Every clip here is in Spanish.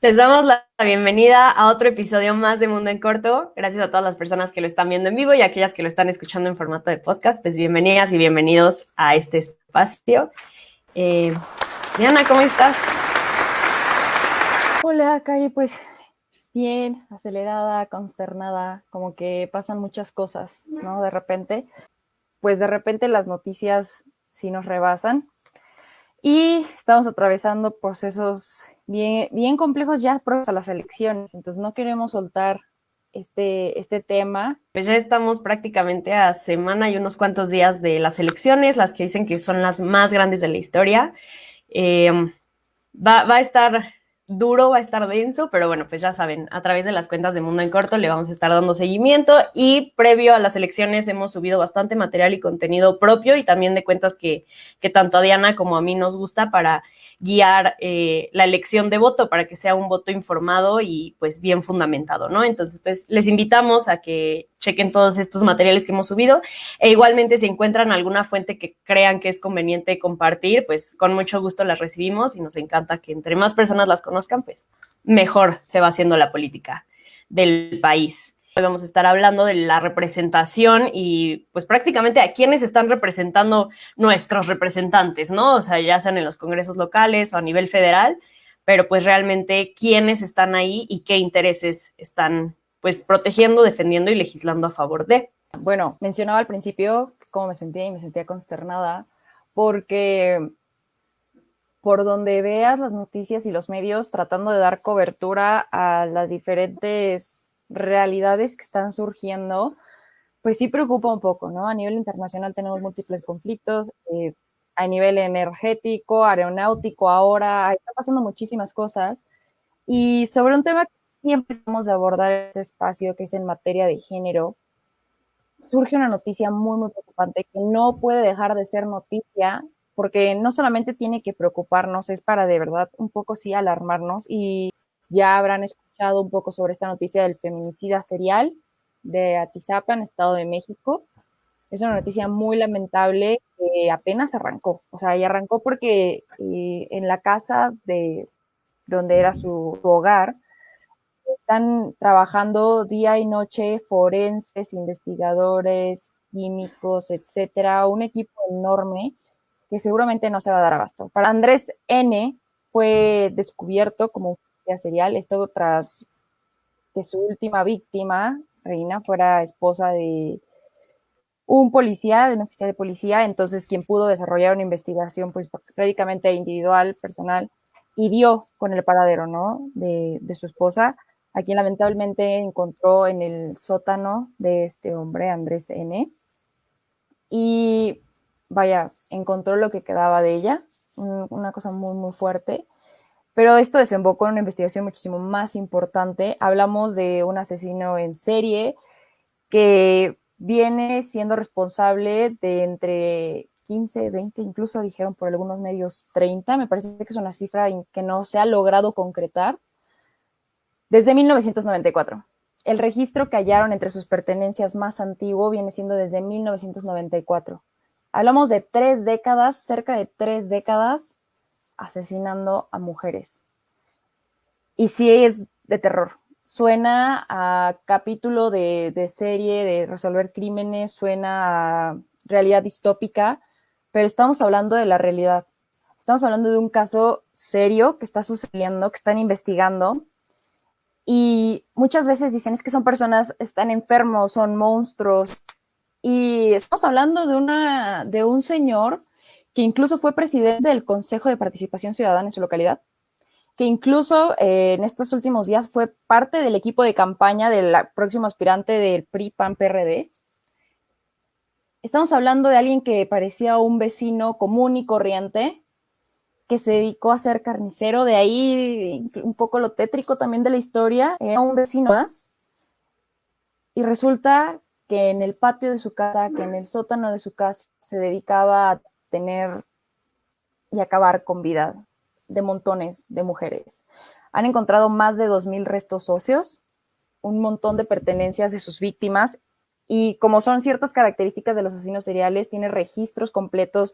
Les damos la bienvenida a otro episodio más de Mundo en Corto. Gracias a todas las personas que lo están viendo en vivo y a aquellas que lo están escuchando en formato de podcast. Pues bienvenidas y bienvenidos a este espacio. Diana, ¿cómo estás? Hola, Cari, pues bien, acelerada, consternada, como que pasan muchas cosas, ¿no? De repente las noticias sí nos rebasan y estamos atravesando procesos bien complejos ya próximos a las elecciones, entonces no queremos soltar este tema. Pues ya estamos prácticamente a semana y unos cuantos días de las elecciones, las que dicen que son las más grandes de la historia. Eh, va a estar duro, va a estar denso, pero bueno, pues ya saben, a través de las cuentas de Mundo en Corto le vamos a estar dando seguimiento y previo a las elecciones hemos subido bastante material y contenido propio y también de cuentas que tanto a Diana como a mí nos gusta para guiar la elección de voto, para que sea un voto informado y pues bien fundamentado, ¿no? Entonces, pues les invitamos a que chequen todos estos materiales que hemos subido e igualmente si encuentran alguna fuente que crean que es conveniente compartir, pues con mucho gusto las recibimos y nos encanta que entre más personas las conozcan, pues mejor se va haciendo la política del país. Hoy vamos a estar hablando de la representación y pues prácticamente a quiénes están representando nuestros representantes, ¿no? O sea, ya sean en los congresos locales o a nivel federal, pero pues realmente quiénes están ahí y qué intereses están pues protegiendo, defendiendo y legislando a favor de. Bueno, mencionaba al principio cómo me sentía y me sentía consternada porque por donde veas las noticias y los medios tratando de dar cobertura a las diferentes realidades que están surgiendo, pues sí preocupa un poco, ¿no? A nivel internacional tenemos múltiples conflictos, a nivel energético, aeronáutico ahora, está pasando muchísimas cosas. Y sobre un tema que siempre vamos a abordar en este espacio, que es en materia de género, surge una noticia muy preocupante que no puede dejar de ser noticia, porque no solamente tiene que preocuparnos, es para de verdad un poco sí alarmarnos. Y ya habrán escuchado un poco sobre esta noticia del feminicida serial de Atizapán, Estado de México. Es una noticia muy lamentable que apenas arrancó, o sea, y arrancó porque en la casa de donde era su hogar, están trabajando día y noche forenses, investigadores, químicos, etcétera, un equipo enorme que seguramente no se va a dar abasto. Para Andrés N. fue descubierto como un policía serial, esto tras que su última víctima, Reina, fuera esposa de un policía, de un oficial de policía, entonces quien pudo desarrollar una investigación pues prácticamente individual, personal, y dio con el paradero, ¿no? de su esposa, a quien lamentablemente encontró en el sótano de este hombre, Andrés N. Y vaya, encontró lo que quedaba de ella, una cosa muy fuerte. Pero esto desembocó en una investigación muchísimo más importante. Hablamos de un asesino en serie que viene siendo responsable de entre 15, 20, incluso dijeron por algunos medios 30, me parece que es una cifra que no se ha logrado concretar, desde 1994. El registro que hallaron entre sus pertenencias más antiguo viene siendo desde 1994. Hablamos de 3 décadas, cerca de 3 décadas, asesinando a mujeres. Y sí es de terror. Suena a capítulo de serie, de resolver crímenes, suena a realidad distópica, pero estamos hablando de la realidad. Estamos hablando de un caso serio que está sucediendo, que están investigando, y muchas veces dicen es que son personas, están enfermos, son monstruos, y estamos hablando de un señor que incluso fue presidente del Consejo de Participación Ciudadana en su localidad, que incluso en estos últimos días fue parte del equipo de campaña del próximo aspirante del PRI-PAN-PRD. Estamos hablando de alguien que parecía un vecino común y corriente, que se dedicó a ser carnicero, de ahí un poco lo tétrico también de la historia, era un vecino más, y resulta que en el patio de su casa, que en el sótano de su casa, se dedicaba a tener y acabar con vida de montones de mujeres. Han encontrado más de 2,000 restos óseos, un montón de pertenencias de sus víctimas, y como son ciertas características de los asesinos seriales, tiene registros completos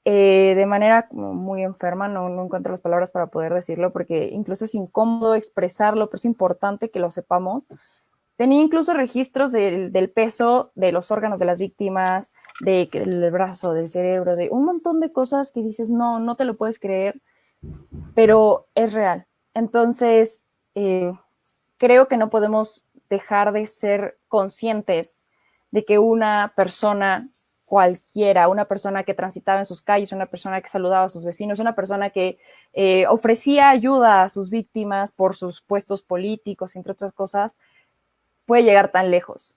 de manera como muy enferma, no encuentro las palabras para poder decirlo, porque incluso es incómodo expresarlo, pero es importante que lo sepamos. Tenía incluso registros del peso de los órganos de las víctimas, del brazo, del cerebro, de un montón de cosas que dices, no te lo puedes creer, pero es real. Entonces, creo que no podemos dejar de ser conscientes de que una persona cualquiera, una persona que transitaba en sus calles, una persona que saludaba a sus vecinos, una persona que ofrecía ayuda a sus víctimas por sus puestos políticos, entre otras cosas, puede llegar tan lejos.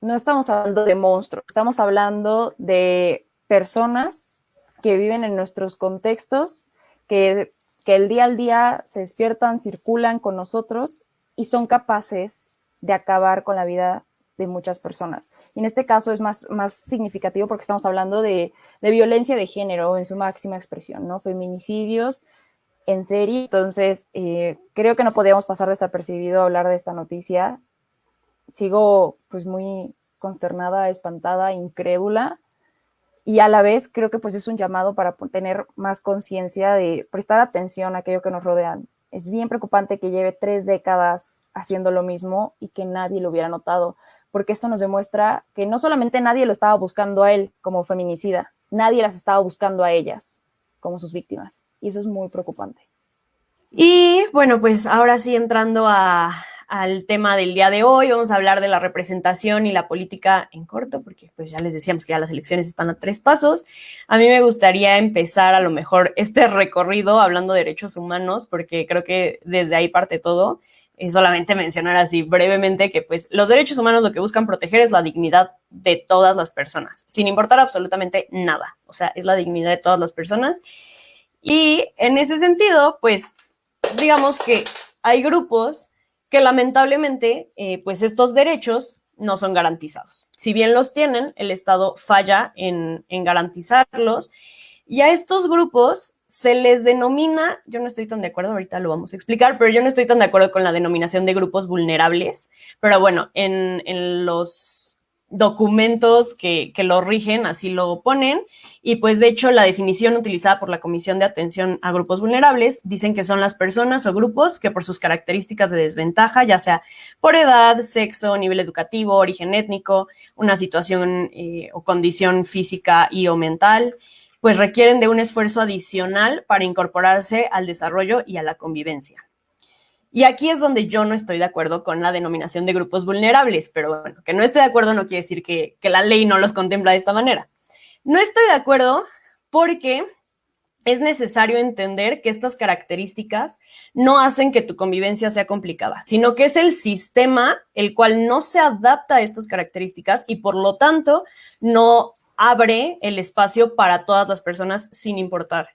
No estamos hablando de monstruos, estamos hablando de personas que viven en nuestros contextos, que el día al día se despiertan, circulan con nosotros y son capaces de acabar con la vida de muchas personas. Y en este caso es más significativo porque estamos hablando de violencia de género en su máxima expresión, ¿no? Feminicidios en serie. Entonces, creo que no podíamos pasar desapercibido a hablar de esta noticia. Sigo pues muy consternada, espantada, incrédula, y a la vez creo que pues es un llamado para tener más conciencia de prestar atención a aquello que nos rodean. Es bien preocupante que lleve 3 décadas haciendo lo mismo y que nadie lo hubiera notado, porque eso nos demuestra que no solamente nadie lo estaba buscando a él como feminicida, nadie las estaba buscando a ellas como sus víctimas, y eso es muy preocupante. Y bueno, pues ahora sí entrando al tema del día de hoy, vamos a hablar de la representación y la política en corto, porque pues ya les decíamos que ya las elecciones están a 3 pasos. A mí me gustaría empezar a lo mejor este recorrido hablando de derechos humanos, porque creo que desde ahí parte todo. Solamente mencionar así brevemente que pues los derechos humanos lo que buscan proteger es la dignidad de todas las personas, sin importar absolutamente nada. O sea, es la dignidad de todas las personas. Y en ese sentido, pues digamos que hay grupos que lamentablemente, pues estos derechos no son garantizados. Si bien los tienen, el Estado falla en garantizarlos, y a estos grupos se les denomina, yo no estoy tan de acuerdo, ahorita lo vamos a explicar, pero yo no estoy tan de acuerdo con la denominación de grupos vulnerables, pero bueno, en los documentos que lo rigen, así lo ponen, y pues de hecho la definición utilizada por la Comisión de Atención a Grupos Vulnerables dicen que son las personas o grupos que por sus características de desventaja, ya sea por edad, sexo, nivel educativo, origen étnico, una situación o condición física y o mental, pues requieren de un esfuerzo adicional para incorporarse al desarrollo y a la convivencia. Y aquí es donde yo no estoy de acuerdo con la denominación de grupos vulnerables, pero bueno, que no esté de acuerdo no quiere decir que la ley no los contempla de esta manera. No estoy de acuerdo porque es necesario entender que estas características no hacen que tu convivencia sea complicada, sino que es el sistema el cual no se adapta a estas características y por lo tanto no abre el espacio para todas las personas sin importar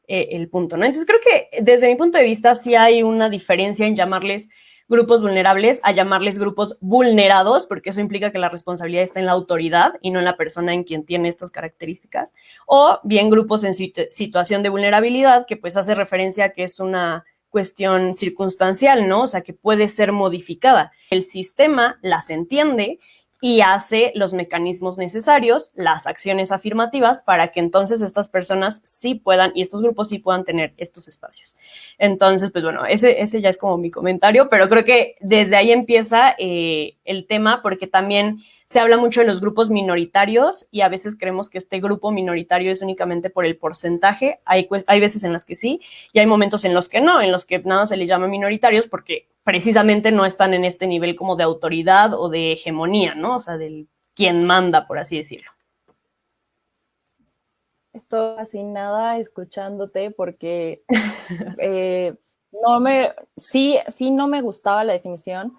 el punto, ¿no? Entonces creo que desde mi punto de vista sí hay una diferencia en llamarles grupos vulnerables a llamarles grupos vulnerados, porque eso implica que la responsabilidad está en la autoridad y no en la persona en quien tiene estas características, o bien grupos en situación de vulnerabilidad, que pues hace referencia a que es una cuestión circunstancial, ¿no? O sea, que puede ser modificada. El sistema las entiende y hace los mecanismos necesarios, las acciones afirmativas, para que entonces estas personas sí puedan, y estos grupos sí puedan tener estos espacios. Entonces, pues bueno, ese ya es como mi comentario, pero creo que desde ahí empieza el tema, porque también se habla mucho de los grupos minoritarios y a veces creemos que este grupo minoritario es únicamente por el porcentaje. Hay veces en las que sí y hay momentos en los que no, en los que nada se les llama minoritarios porque precisamente no están en este nivel como de autoridad o de hegemonía, ¿no? O sea, del quien manda, por así decirlo. Estoy fascinada escuchándote porque sí no me gustaba la definición,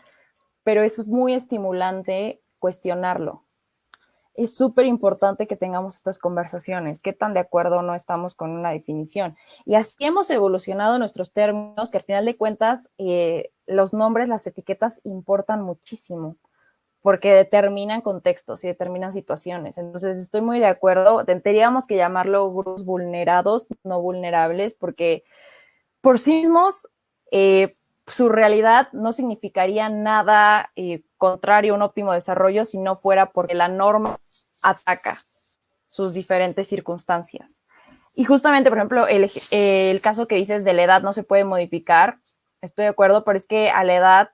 pero es muy estimulante cuestionarlo. Es súper importante que tengamos estas conversaciones, qué tan de acuerdo no estamos con una definición. Y así hemos evolucionado nuestros términos, que al final de cuentas los nombres, las etiquetas importan muchísimo, porque determinan contextos y determinan situaciones. Entonces estoy muy de acuerdo, tendríamos que llamarlo grupos vulnerados, no vulnerables, porque por sí mismos su realidad no significaría nada contrario a un óptimo desarrollo si no fuera porque la norma ataca sus diferentes circunstancias. Y justamente, por ejemplo, el caso que dices de la edad no se puede modificar, estoy de acuerdo, pero es que a la edad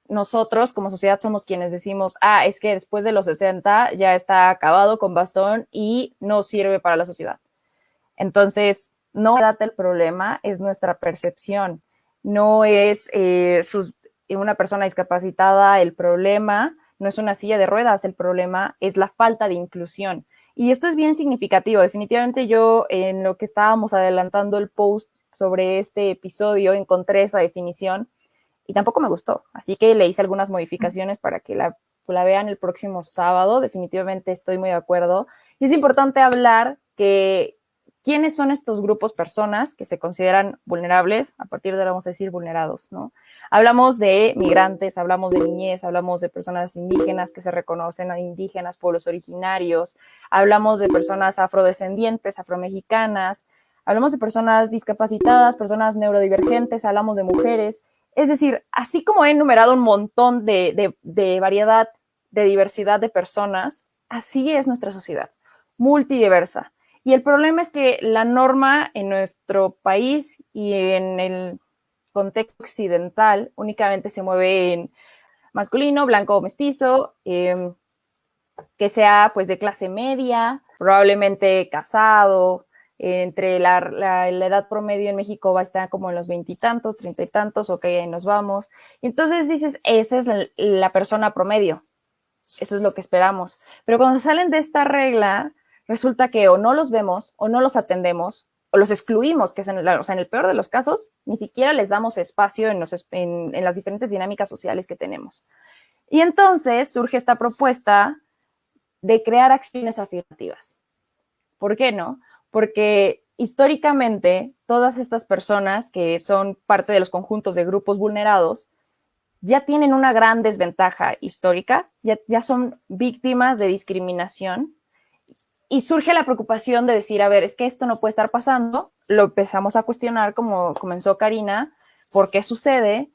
nosotros como sociedad somos quienes decimos, es que después de los 60 ya está acabado con bastón y no sirve para la sociedad. Entonces, no es el problema, es nuestra percepción. No es una persona discapacitada el problema, no es una silla de ruedas el problema, es la falta de inclusión. Y esto es bien significativo. Definitivamente yo, en lo que estábamos adelantando el post sobre este episodio, encontré esa definición y tampoco me gustó. Así que le hice algunas modificaciones para que la vean el próximo sábado. Definitivamente estoy muy de acuerdo. Y es importante hablar que quiénes son estos grupos personas que se consideran vulnerables. A partir de ahora vamos a decir vulnerados, ¿no? Hablamos de migrantes, hablamos de niñez, hablamos de personas indígenas que se reconocen a indígenas, pueblos originarios, hablamos de personas afrodescendientes, afromexicanas, hablamos de personas discapacitadas, personas neurodivergentes, hablamos de mujeres. Es decir, así como he enumerado un montón de variedad, de diversidad de personas, así es nuestra sociedad, multidiversa. Y el problema es que la norma en nuestro país y en el contexto occidental únicamente se mueve en masculino, blanco o mestizo, que sea pues de clase media, probablemente casado, entre la edad promedio en México va a estar como en los 20 y tantos, 30 y tantos, ok, ahí nos vamos. Y entonces dices, esa es la persona promedio, eso es lo que esperamos. Pero cuando salen de esta regla, resulta que o no los vemos, o no los atendemos, o los excluimos, que es en el peor de los casos, ni siquiera les damos espacio en las diferentes dinámicas sociales que tenemos. Y entonces surge esta propuesta de crear acciones afirmativas. ¿Por qué no? Porque históricamente todas estas personas que son parte de los conjuntos de grupos vulnerados ya tienen una gran desventaja histórica, ya son víctimas de discriminación y surge la preocupación de decir, a ver, es que esto no puede estar pasando, lo empezamos a cuestionar como comenzó Karina, ¿por qué sucede?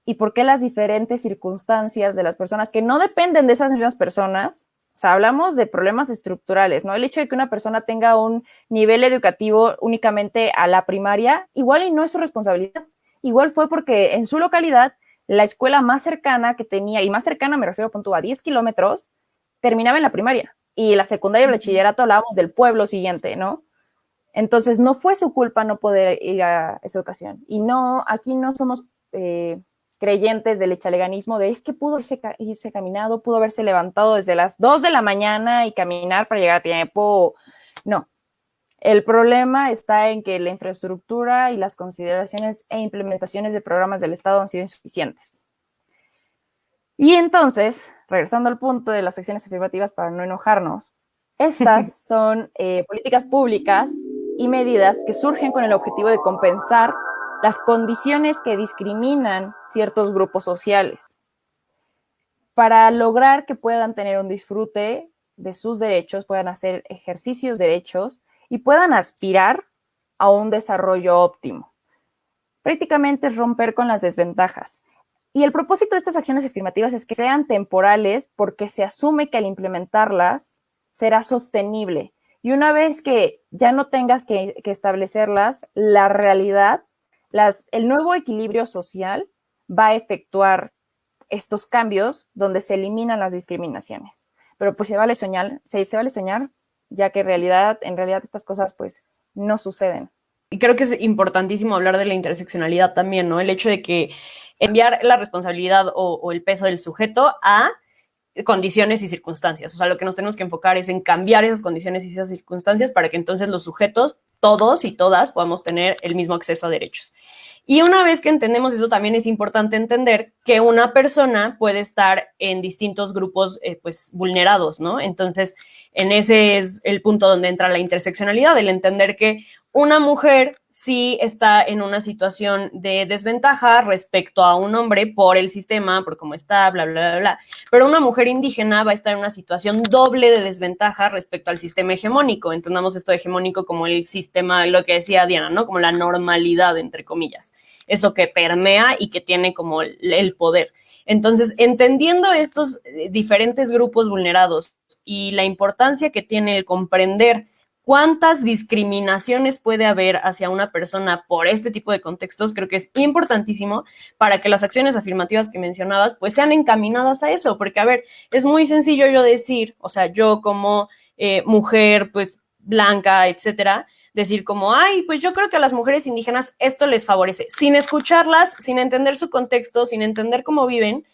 Y por qué las diferentes circunstancias de las personas que no dependen de esas mismas personas. O sea, hablamos de problemas estructurales, ¿no? El hecho de que una persona tenga un nivel educativo únicamente a la primaria, igual y no es su responsabilidad. Igual fue porque en su localidad, la escuela más cercana que tenía, y más cercana me refiero a 10 kilómetros, terminaba en la primaria. Y la secundaria y el bachillerato hablábamos del pueblo siguiente, ¿no? Entonces, no fue su culpa no poder ir a esa educación. Y no, aquí no somos creyentes del echaleganismo de es que pudo irse caminado, pudo haberse levantado desde las 2 de la mañana y caminar para llegar a tiempo. No. El problema está en que la infraestructura y las consideraciones e implementaciones de programas del Estado han sido insuficientes. Y entonces, regresando al punto de las acciones afirmativas para no enojarnos, estas son políticas públicas y medidas que surgen con el objetivo de compensar las condiciones que discriminan ciertos grupos sociales para lograr que puedan tener un disfrute de sus derechos, puedan hacer ejercicios de derechos y puedan aspirar a un desarrollo óptimo. Prácticamente es romper con las desventajas. Y el propósito de estas acciones afirmativas es que sean temporales porque se asume que al implementarlas será sostenible. Y una vez que ya no tengas que establecerlas, la realidad, el nuevo equilibrio social va a efectuar estos cambios donde se eliminan las discriminaciones. Pero pues se vale soñar, ya que en realidad estas cosas pues no suceden. Y creo que es importantísimo hablar de la interseccionalidad también, ¿no? El hecho de que enviar la responsabilidad o el peso del sujeto a condiciones y circunstancias. O sea, lo que nos tenemos que enfocar es en cambiar esas condiciones y esas circunstancias para que entonces los sujetos, todos y todas, podamos tener el mismo acceso a derechos. Y una vez que entendemos eso, también es importante entender que una persona puede estar en distintos grupos pues vulnerados, ¿no? Entonces, en ese es el punto donde entra la interseccionalidad, el entender que una mujer sí está en una situación de desventaja respecto a un hombre por el sistema, por cómo está, bla, bla, bla, bla. Pero una mujer indígena va a estar en una situación doble de desventaja respecto al sistema hegemónico. Entendamos esto de hegemónico como el sistema, lo que decía Diana, ¿no? Como la normalidad, entre comillas. Eso que permea y que tiene como el poder. Entonces, entendiendo estos diferentes grupos vulnerados y la importancia que tiene el comprender cuántas discriminaciones puede haber hacia una persona por este tipo de contextos, creo que es importantísimo para que las acciones afirmativas que mencionabas pues sean encaminadas a eso, porque a ver, es muy sencillo yo decir, o sea, yo como mujer pues blanca, etcétera, decir como, ay, pues yo creo que a las mujeres indígenas esto les favorece, sin escucharlas, sin entender su contexto, sin entender cómo viven,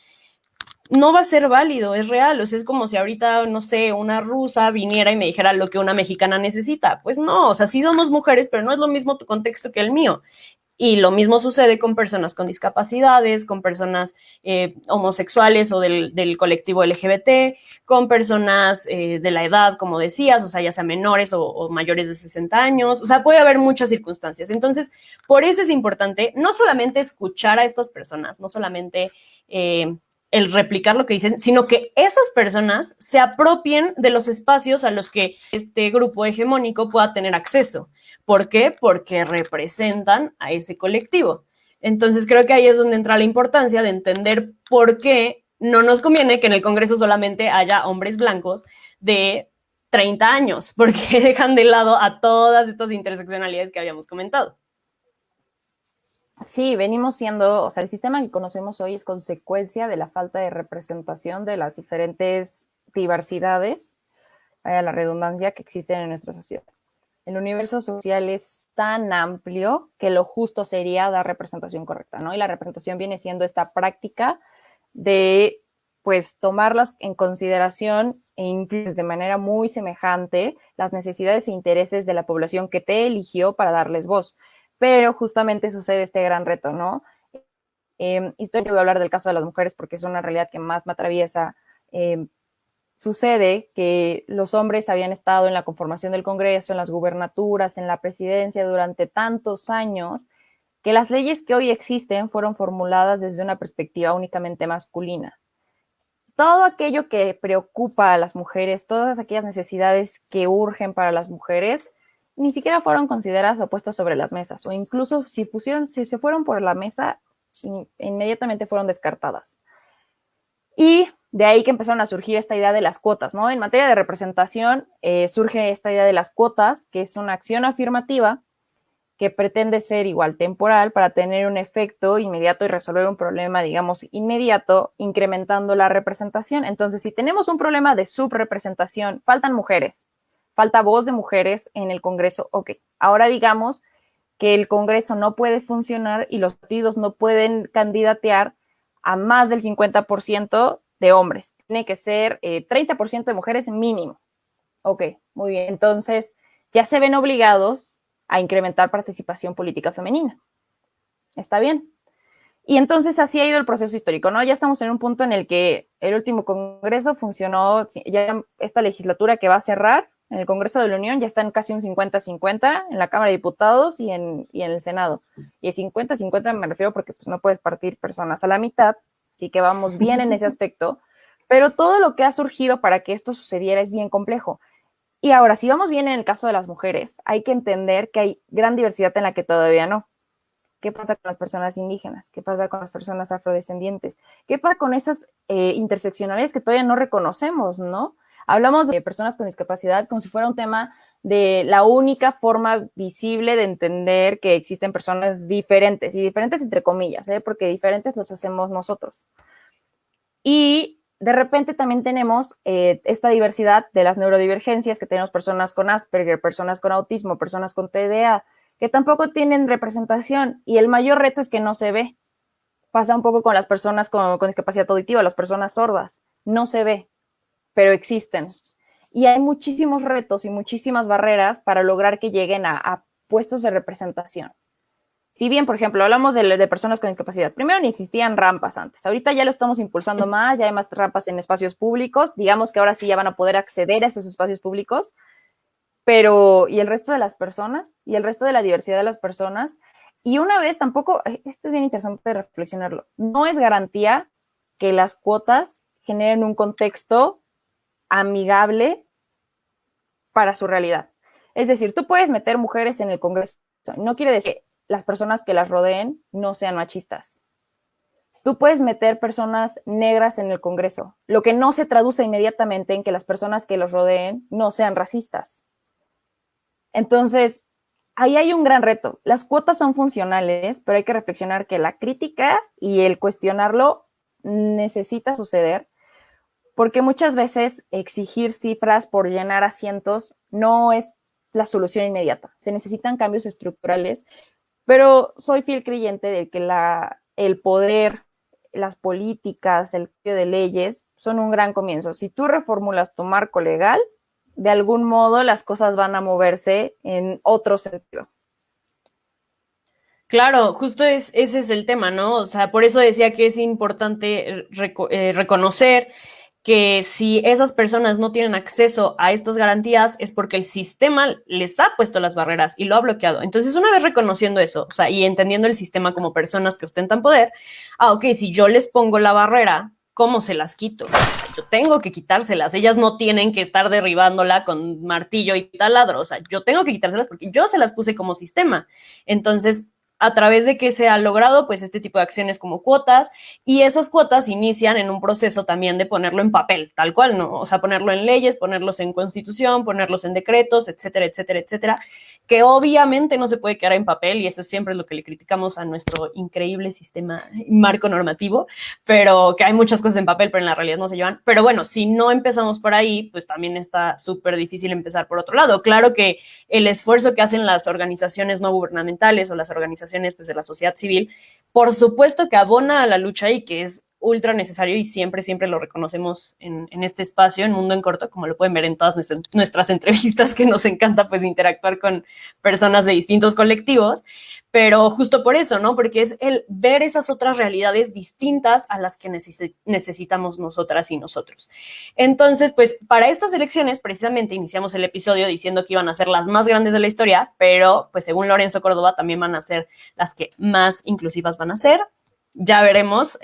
no va a ser válido, es real. O sea, es como si ahorita, no sé, una rusa viniera y me dijera lo que una mexicana necesita. Pues no, o sea, sí somos mujeres, pero no es lo mismo tu contexto que el mío. Y lo mismo sucede con personas con discapacidades, con personas homosexuales o del colectivo LGBT, con personas de la edad, como decías, o sea, ya sea menores o mayores de 60 años. O sea, puede haber muchas circunstancias. Entonces, por eso es importante no solamente escuchar a estas personas, no solamente el replicar lo que dicen, sino que esas personas se apropien de los espacios a los que este grupo hegemónico pueda tener acceso. ¿Por qué? Porque representan a ese colectivo. Entonces creo que ahí es donde entra la importancia de entender por qué no nos conviene que en el Congreso solamente haya hombres blancos de 30 años, porque dejan de lado a todas estas interseccionalidades que habíamos comentado. Sí, venimos siendo, o sea, el sistema que conocemos hoy es consecuencia de la falta de representación de las diferentes diversidades, a la redundancia, que existen en nuestra sociedad. El universo social es tan amplio que lo justo sería dar representación correcta, ¿no? Y la representación viene siendo esta práctica de, pues, tomarlas en consideración e incluso de manera muy semejante las necesidades e intereses de la población que te eligió para darles voz. Pero justamente sucede este gran reto, ¿no? Estoy voy a hablar del caso de las mujeres porque es una realidad que más me atraviesa. Sucede que los hombres habían estado en la conformación del Congreso, en las gubernaturas, en la presidencia durante tantos años, que las leyes que hoy existen fueron formuladas desde una perspectiva únicamente masculina. Todo aquello que preocupa a las mujeres, todas aquellas necesidades que urgen para las mujeres, ni siquiera fueron consideradas o puestas sobre las mesas, o incluso si se fueron por la mesa, inmediatamente fueron descartadas. Y de ahí que empezaron a surgir esta idea de las cuotas, ¿no? En materia de representación surge esta idea de las cuotas, que es una acción afirmativa que pretende ser igual temporal para tener un efecto inmediato y resolver un problema, digamos, inmediato, incrementando la representación. Entonces, si tenemos un problema de subrepresentación, faltan mujeres, falta voz de mujeres en el Congreso, ok, ahora digamos que el Congreso no puede funcionar y los partidos no pueden candidatear a más del 50% de hombres. Tiene que ser 30% de mujeres mínimo. Ok, muy bien. Entonces, ya se ven obligados a incrementar participación política femenina. Está bien. Y entonces así ha ido el proceso histórico, ¿no? Ya estamos en un punto en el que el último Congreso funcionó, ya esta legislatura que va a cerrar, en el Congreso de la Unión ya está en casi un 50-50 en la Cámara de Diputados y en el Senado. Y el 50-50 me refiero porque pues, no puedes partir personas a la mitad, así que vamos bien en ese aspecto. Pero todo lo que ha surgido para que esto sucediera es bien complejo. Y ahora, si vamos bien en el caso de las mujeres, hay que entender que hay gran diversidad en la que todavía no. ¿Qué pasa con las personas indígenas? ¿Qué pasa con las personas afrodescendientes? ¿Qué pasa con esas interseccionalidades que todavía no reconocemos, ¿no? Hablamos de personas con discapacidad como si fuera un tema de la única forma visible de entender que existen personas diferentes, y diferentes entre comillas, porque diferentes los hacemos nosotros. Y de repente también tenemos esta diversidad de las neurodivergencias, que tenemos personas con Asperger, personas con autismo, personas con TDA, que tampoco tienen representación, y el mayor reto es que no se ve. Pasa un poco con las personas con discapacidad auditiva, las personas sordas, no se ve, pero existen. Y hay muchísimos retos y muchísimas barreras para lograr que lleguen a puestos de representación. Si bien, por ejemplo, hablamos de personas con discapacidad, primero ni existían rampas antes, ahorita ya lo estamos impulsando más, ya hay más rampas en espacios públicos, digamos que ahora sí ya van a poder acceder a esos espacios públicos, pero ¿y el resto de las personas? ¿Y el resto de la diversidad de las personas? Y una vez tampoco, esto es bien interesante reflexionarlo, no es garantía que las cuotas generen un contexto amigable para su realidad. Es decir, tú puedes meter mujeres en el Congreso, no quiere decir que las personas que las rodeen no sean machistas. Tú puedes meter personas negras en el Congreso, lo que no se traduce inmediatamente en que las personas que los rodeen no sean racistas. Entonces, ahí hay un gran reto. Las cuotas son funcionales, pero hay que reflexionar que la crítica y el cuestionarlo necesita suceder, porque muchas veces exigir cifras por llenar asientos no es la solución inmediata. Se necesitan cambios estructurales, pero soy fiel creyente de que el poder, las políticas, el cambio de leyes son un gran comienzo. Si tú reformulas tu marco legal, de algún modo las cosas van a moverse en otro sentido. Claro, justo ese es el tema, ¿no? O sea, por eso decía que es importante reconocer que si esas personas no tienen acceso a estas garantías es porque el sistema les ha puesto las barreras y lo ha bloqueado. Entonces, una vez reconociendo eso, o sea, y entendiendo el sistema como personas que ostentan poder, ok, si yo les pongo la barrera, ¿cómo se las quito? O sea, yo tengo que quitárselas. Ellas no tienen que estar derribándola con martillo y taladro. O sea, yo tengo que quitárselas porque yo se las puse como sistema. Entonces, a través de que se ha logrado pues este tipo de acciones como cuotas, y esas cuotas inician en un proceso también de ponerlo en papel, tal cual, ¿no? O sea, ponerlo en leyes, ponerlos en constitución, ponerlos en decretos, etcétera, etcétera, etcétera, que obviamente no se puede quedar en papel, y eso siempre es lo que le criticamos a nuestro increíble sistema marco normativo, pero que hay muchas cosas en papel, pero en la realidad no se llevan. Pero bueno, si no empezamos por ahí, pues también está súper difícil empezar por otro lado. Claro que el esfuerzo que hacen las organizaciones no gubernamentales o las organizaciones pues, de la sociedad civil, por supuesto que abona a la lucha y que es ultra necesario, y siempre, siempre lo reconocemos en este espacio, en Mundo en Corto, como lo pueden ver en todas nuestras entrevistas, que nos encanta pues interactuar con personas de distintos colectivos, pero justo por eso, ¿no? Porque es el ver esas otras realidades distintas a las que necesitamos nosotras y nosotros. Entonces, pues para estas elecciones, precisamente iniciamos el episodio diciendo que iban a ser las más grandes de la historia, pero pues según Lorenzo Córdoba también van a ser las que más inclusivas van a ser. Ya veremos,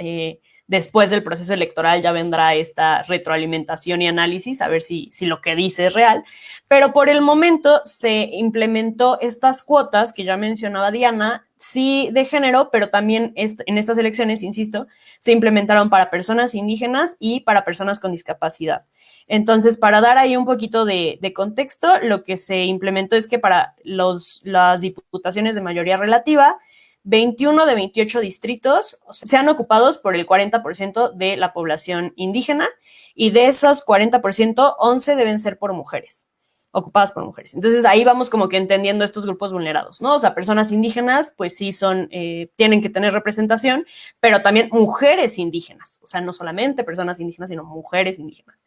después del proceso electoral ya vendrá esta retroalimentación y análisis, a ver si lo que dice es real, pero por el momento se implementó estas cuotas que ya mencionaba Diana, sí de género, pero también en estas elecciones, insisto, se implementaron para personas indígenas y para personas con discapacidad. Entonces, para dar ahí un poquito de contexto, lo que se implementó es que para las diputaciones de mayoría relativa, 21 de 28 distritos sean ocupados por el 40% de la población indígena, y de esos 40%, 11 deben ser por mujeres, ocupadas por mujeres. Entonces ahí vamos como que entendiendo estos grupos vulnerados, ¿no? O sea, personas indígenas, pues sí tienen que tener representación, pero también mujeres indígenas, o sea, no solamente personas indígenas, sino mujeres indígenas.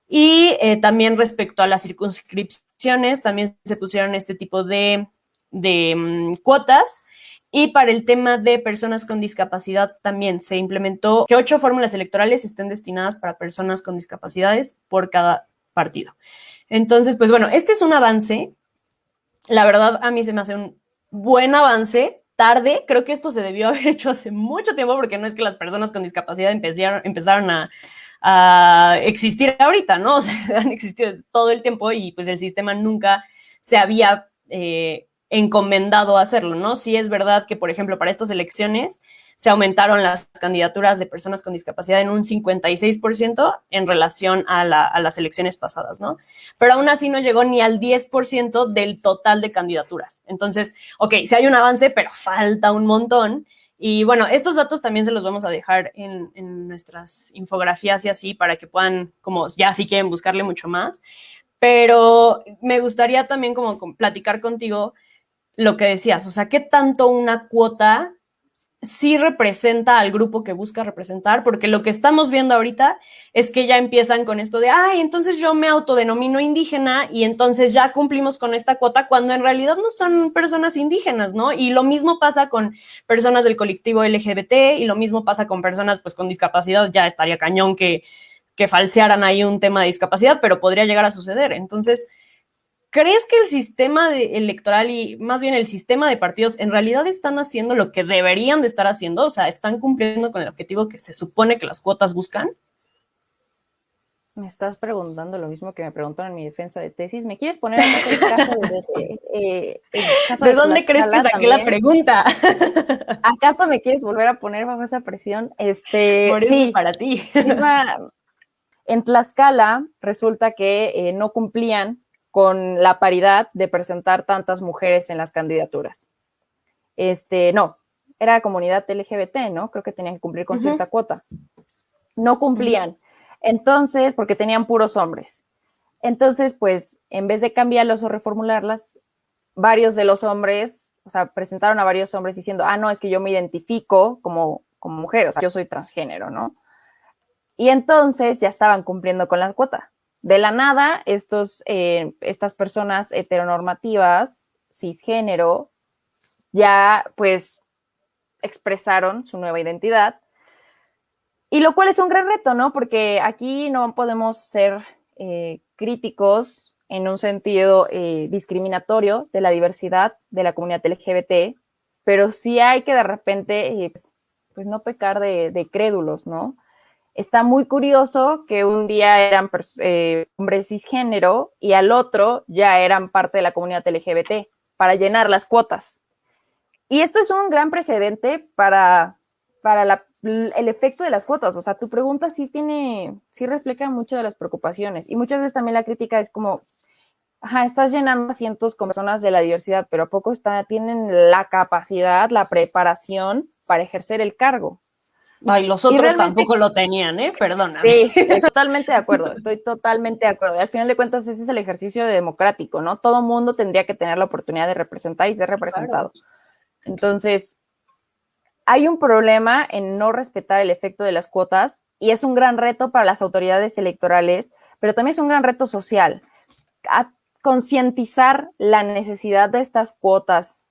Y también respecto a las circunscripciones, también se pusieron este tipo de cuotas. Y para el tema de personas con discapacidad también se implementó que 8 fórmulas electorales estén destinadas para personas con discapacidades por cada partido. Entonces, pues bueno, este es un avance. La verdad, a mí se me hace un buen avance. Tarde, creo que esto se debió haber hecho hace mucho tiempo, porque no es que las personas con discapacidad empezaron a existir ahorita, ¿no? O sea, han existido todo el tiempo y pues el sistema nunca se había encomendado hacerlo, ¿no? Sí es verdad que, por ejemplo, para estas elecciones se aumentaron las candidaturas de personas con discapacidad en un 56% en relación a las elecciones pasadas, ¿no? Pero aún así no llegó ni al 10% del total de candidaturas. Entonces, ok, sí hay un avance, pero falta un montón. Y bueno, estos datos también se los vamos a dejar en nuestras infografías y así, para que puedan, como ya si quieren buscarle mucho más. Pero me gustaría también como platicar contigo lo que decías, o sea, ¿qué tanto una cuota sí representa al grupo que busca representar? Porque lo que estamos viendo ahorita es que ya empiezan con esto de, ay, entonces yo me autodenomino indígena y entonces ya cumplimos con esta cuota, cuando en realidad no son personas indígenas, ¿no? Y lo mismo pasa con personas del colectivo LGBT, y lo mismo pasa con personas pues con discapacidad. Ya estaría cañón que falsearan ahí un tema de discapacidad, pero podría llegar a suceder. Entonces, ¿crees que el sistema electoral y más bien el sistema de partidos en realidad están haciendo lo que deberían de estar haciendo? O sea, ¿están cumpliendo con el objetivo que se supone que las cuotas buscan? Me estás preguntando lo mismo que me preguntaron en mi defensa de tesis. ¿Me quieres poner acá el caso ¿De dónde crees que saqué la pregunta? ¿Acaso me quieres volver a poner bajo esa presión? Por eso sí, para ti. En Tlaxcala resulta que no cumplían con la paridad de presentar tantas mujeres en las candidaturas. No, era comunidad LGBT, ¿no? Creo que tenían que cumplir con cierta cuota. No cumplían. Entonces, porque tenían puros hombres. Entonces, pues, en vez de cambiarlos o reformularlas, varios de los hombres, o sea, presentaron a varios hombres diciendo, no, es que yo me identifico como mujer, o sea, yo soy transgénero, ¿no? Y entonces ya estaban cumpliendo con la cuota. De la nada, estas personas heteronormativas, cisgénero, ya pues expresaron su nueva identidad, y lo cual es un gran reto, ¿no? Porque aquí no podemos ser críticos en un sentido discriminatorio de la diversidad de la comunidad LGBT, pero sí hay que de repente pues no pecar de crédulos, ¿no? Está muy curioso que un día eran hombres cisgénero y al otro ya eran parte de la comunidad LGBT para llenar las cuotas. Y esto es un gran precedente para el efecto de las cuotas. O sea, tu pregunta sí refleja mucho de las preocupaciones. Y muchas veces también la crítica es como, estás llenando asientos con personas de la diversidad, pero ¿a poco tienen la capacidad, la preparación para ejercer el cargo? Ay, los otros tampoco lo tenían, perdóname. Sí, estoy totalmente de acuerdo. Y al final de cuentas, ese es el ejercicio democrático, ¿no? Todo mundo tendría que tener la oportunidad de representar y ser representado. Claro. Entonces, hay un problema en no respetar el efecto de las cuotas y es un gran reto para las autoridades electorales, pero también es un gran reto social. A concientizar la necesidad de estas cuotas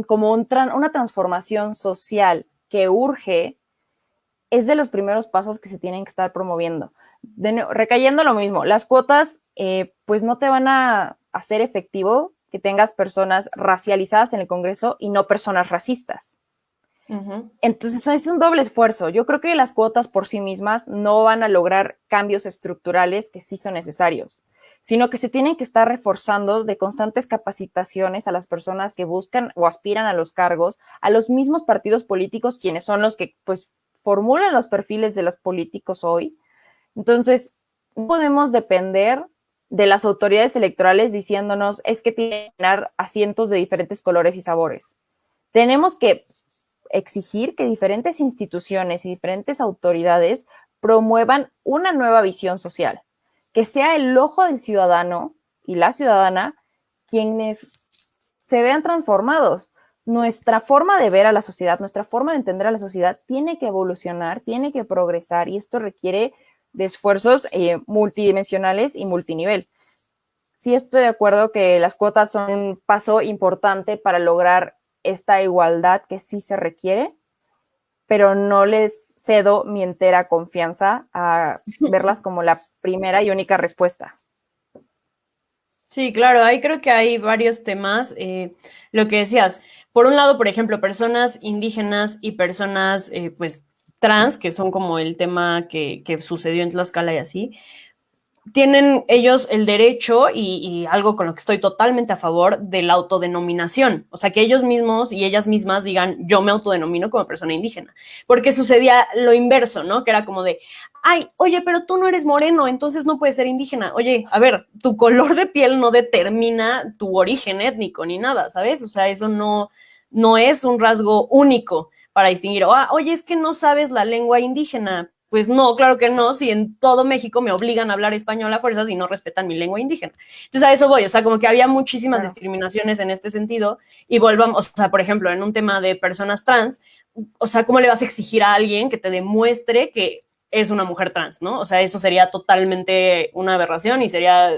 como una transformación social que urge es de los primeros pasos que se tienen que estar promoviendo. Recayendo lo mismo, las cuotas pues no te van a hacer efectivo que tengas personas racializadas en el Congreso y no personas racistas. Entonces es un doble esfuerzo. Yo creo que las cuotas por sí mismas no van a lograr cambios estructurales que sí son necesarios, sino que se tienen que estar reforzando de constantes capacitaciones a las personas que buscan o aspiran a los cargos, a los mismos partidos políticos, quienes son los que pues formulan los perfiles de los políticos hoy. Entonces, no podemos depender de las autoridades electorales diciéndonos es que tienen que llenar asientos de diferentes colores y sabores. Tenemos que exigir que diferentes instituciones y diferentes autoridades promuevan una nueva visión social, que sea el ojo del ciudadano y la ciudadana quienes se vean transformados. Nuestra forma de ver a la sociedad, nuestra forma de entender a la sociedad tiene que evolucionar, tiene que progresar y esto requiere de esfuerzos multidimensionales y multinivel. Sí estoy de acuerdo que las cuotas son un paso importante para lograr esta igualdad que sí se requiere, pero no les cedo mi entera confianza a verlas como la primera y única respuesta. Sí, claro, ahí creo que hay varios temas. Lo que decías, por un lado, por ejemplo, personas indígenas y personas pues trans, que son como el tema que sucedió en Tlaxcala y así, tienen ellos el derecho y algo con lo que estoy totalmente a favor de la autodenominación. O sea, que ellos mismos y ellas mismas digan, yo me autodenomino como persona indígena. Porque sucedía lo inverso, ¿no? Que era como de, ay, oye, pero tú no eres moreno, entonces no puedes ser indígena. Oye, a ver, tu color de piel no determina tu origen étnico ni nada, ¿sabes? O sea, eso no es un rasgo único para distinguir, oye, es que no sabes la lengua indígena. Pues no, claro que no, si en todo México me obligan a hablar español a fuerzas y no respetan mi lengua indígena. Entonces a eso voy, o sea, como que había muchísimas discriminaciones en este sentido y volvamos, o sea, por ejemplo, en un tema de personas trans, o sea, ¿cómo le vas a exigir a alguien que te demuestre que es una mujer trans, ¿no? O sea, eso sería totalmente una aberración y sería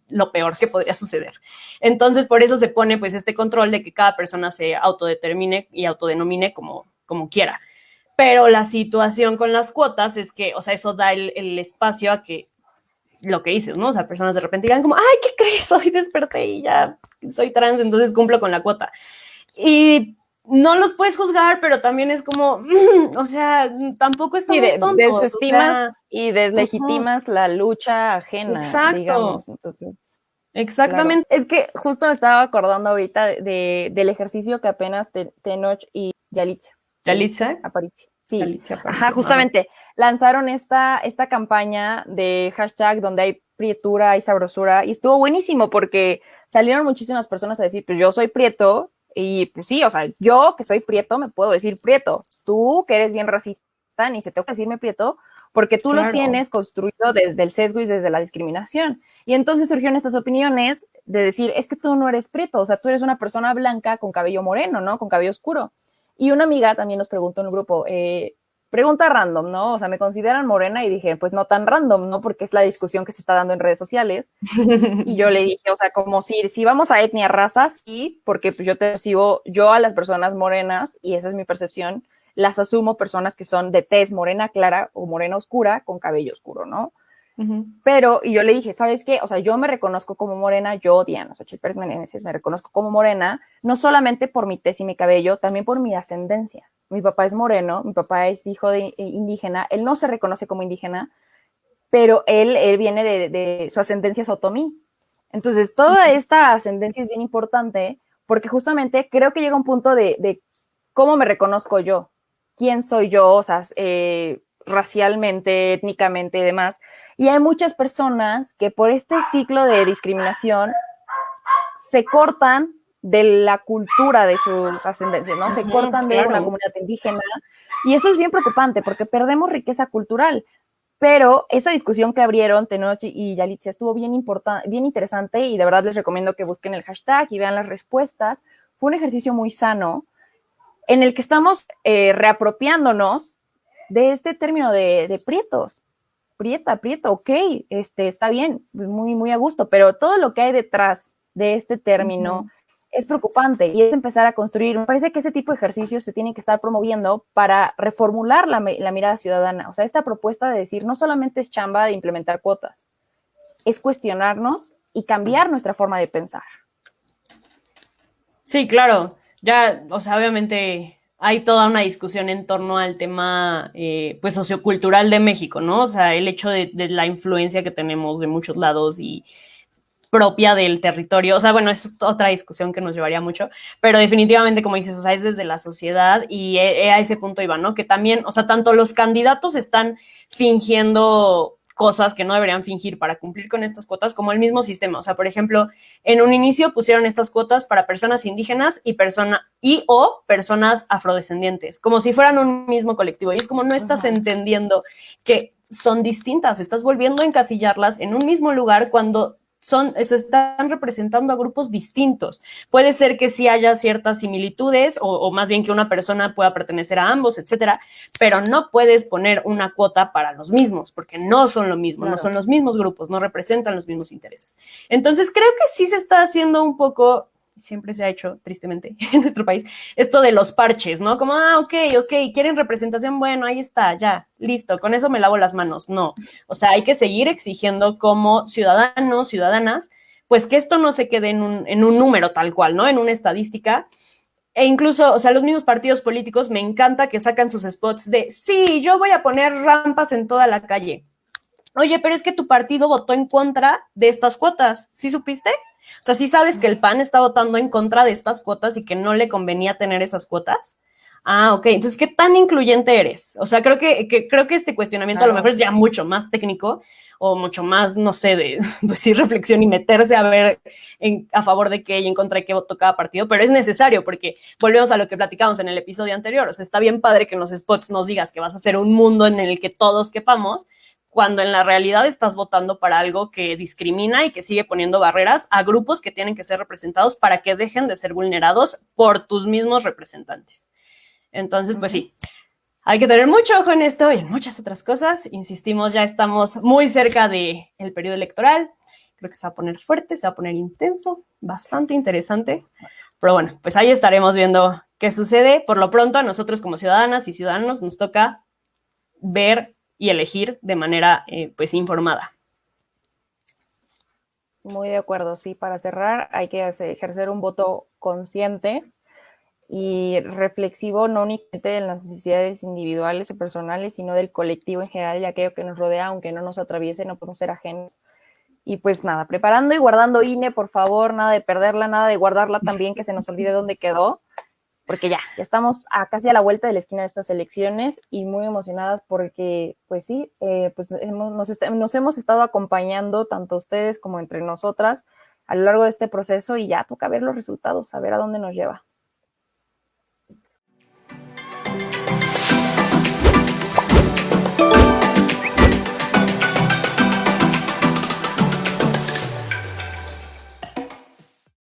lo peor que podría suceder. Entonces, por eso se pone pues este control de que cada persona se autodetermine y autodenomine como quiera. Pero la situación con las cuotas es que, o sea, eso da el espacio a que lo que dices, ¿no? O sea, personas de repente digan como, ay, ¿qué crees? Hoy desperté y ya soy trans, entonces cumplo con la cuota. Y no los puedes juzgar, pero también es como, o sea, tampoco estamos tontos. Desestimas, o sea, y deslegitimas la lucha ajena, exacto, digamos. Entonces, exactamente. Claro. Es que justo me estaba acordando ahorita del ejercicio que apenas Tenoch y Yalitza. ¿Yalitza? Aparicio. Sí, Alicia ajá, apareció. justamente lanzaron esta campaña de hashtag donde hay prietura, hay sabrosura, y estuvo buenísimo porque salieron muchísimas personas a decir, pues yo soy prieto, y pues sí, o sea, yo que soy prieto me puedo decir prieto, tú que eres bien racista, ni se te toca decirme prieto, porque tú lo Claro. tienes construido desde el sesgo y desde la discriminación. Y entonces surgieron estas opiniones de decir, es que tú no eres prieto, o sea, tú eres una persona blanca con cabello moreno, ¿no? Con cabello oscuro. Y una amiga también nos preguntó en el grupo, pregunta random, ¿no? O sea, me consideran morena y dije, pues no tan random, ¿no? Porque es la discusión que se está dando en redes sociales. Y yo le dije, o sea, como si vamos a etnia, raza, sí, porque pues yo te percibo, yo a las personas morenas, y esa es mi percepción, las asumo personas que son de tez morena clara o morena oscura con cabello oscuro, ¿no? Pero, y yo le dije, ¿sabes qué? O sea, yo me reconozco como morena, yo, Diana Xochitl Pérez Meneses, me reconozco como morena, no solamente por mi tez y mi cabello, también por mi ascendencia. Mi papá es moreno, mi papá es hijo de indígena, él no se reconoce como indígena, pero él viene de su ascendencia es otomí. Entonces, toda esta ascendencia es bien importante porque justamente creo que llega un punto de cómo me reconozco yo, quién soy yo, o sea, racialmente, étnicamente y demás. Y hay muchas personas que por este ciclo de discriminación se cortan de la cultura de sus ascendencias, ¿no? Se cortan de una comunidad indígena. Y eso es bien preocupante porque perdemos riqueza cultural. Pero esa discusión que abrieron Tenoch y Yalitza estuvo bien interesante y de verdad les recomiendo que busquen el hashtag y vean las respuestas. Fue un ejercicio muy sano en el que estamos reapropiándonos de este término de prietos. Prieto, ok, está bien, muy, muy a gusto, pero todo lo que hay detrás de este término es preocupante y es empezar a construir. Me parece que ese tipo de ejercicios se tienen que estar promoviendo para reformular la mirada ciudadana. O sea, esta propuesta de decir no solamente es chamba de implementar cuotas, es cuestionarnos y cambiar nuestra forma de pensar. Sí, claro. Ya, o sea, obviamente hay toda una discusión en torno al tema, pues, sociocultural de México, ¿no? O sea, el hecho de la influencia que tenemos de muchos lados y propia del territorio. O sea, bueno, es otra discusión que nos llevaría mucho, pero definitivamente, como dices, o sea, es desde la sociedad y a ese punto iba, ¿no? Que también, o sea, tanto los candidatos están fingiendo cosas que no deberían fingir para cumplir con estas cuotas, como el mismo sistema. O sea, por ejemplo, en un inicio pusieron estas cuotas para personas indígenas y o personas afrodescendientes, como si fueran un mismo colectivo. Y es como no estás entendiendo que son distintas, estás volviendo a encasillarlas en un mismo lugar cuando están representando a grupos distintos. Puede ser que sí haya ciertas similitudes o más bien que una persona pueda pertenecer a ambos, etcétera, pero no puedes poner una cuota para los mismos porque no son lo mismo, claro. No son los mismos grupos, no representan los mismos intereses. Entonces creo que sí se está haciendo un poco, siempre se ha hecho, tristemente, en nuestro país, esto de los parches, ¿no? Como, ok, quieren representación, bueno, ahí está, ya, listo, con eso me lavo las manos. No, o sea, hay que seguir exigiendo como ciudadanos, ciudadanas, pues que esto no se quede en un número tal cual, ¿no? En una estadística. E incluso, o sea, los mismos partidos políticos me encanta que sacan sus spots de, sí, yo voy a poner rampas en toda la calle. Oye, pero es que tu partido votó en contra de estas cuotas, ¿sí supiste? O sea, ¿sí sabes que el PAN está votando en contra de estas cuotas y que no le convenía tener esas cuotas? Ah, ok. Entonces, ¿qué tan incluyente eres? O sea, creo que este cuestionamiento a lo mejor es ya mucho más técnico o mucho más, no sé, de pues sí, reflexión y meterse a ver a favor de qué y en contra de qué votó cada partido, pero es necesario porque volvemos a lo que platicamos en el episodio anterior. O sea, está bien padre que en los spots nos digas que vas a hacer un mundo en el que todos quepamos, cuando en la realidad estás votando para algo que discrimina y que sigue poniendo barreras a grupos que tienen que ser representados para que dejen de ser vulnerados por tus mismos representantes. Entonces, pues sí, hay que tener mucho ojo en esto y en muchas otras cosas. Insistimos, ya estamos muy cerca del periodo electoral. Creo que se va a poner fuerte, se va a poner intenso, bastante interesante. Pero bueno, pues ahí estaremos viendo qué sucede. Por lo pronto, a nosotros como ciudadanas y ciudadanos nos toca ver y elegir de manera pues informada. Muy de acuerdo, sí. Para cerrar, hay que ejercer un voto consciente y reflexivo, no únicamente en las necesidades individuales o personales, sino del colectivo en general y aquello que nos rodea, aunque no nos atraviese, no podemos ser ajenos. Y pues nada, preparando y guardando INE, por favor, nada de perderla, nada de guardarla también, que se nos olvide dónde quedó. porque ya estamos casi a la vuelta de la esquina de estas elecciones y muy emocionadas porque, pues sí, pues nos hemos estado acompañando tanto ustedes como entre nosotras a lo largo de este proceso y ya toca ver los resultados, a ver a dónde nos lleva.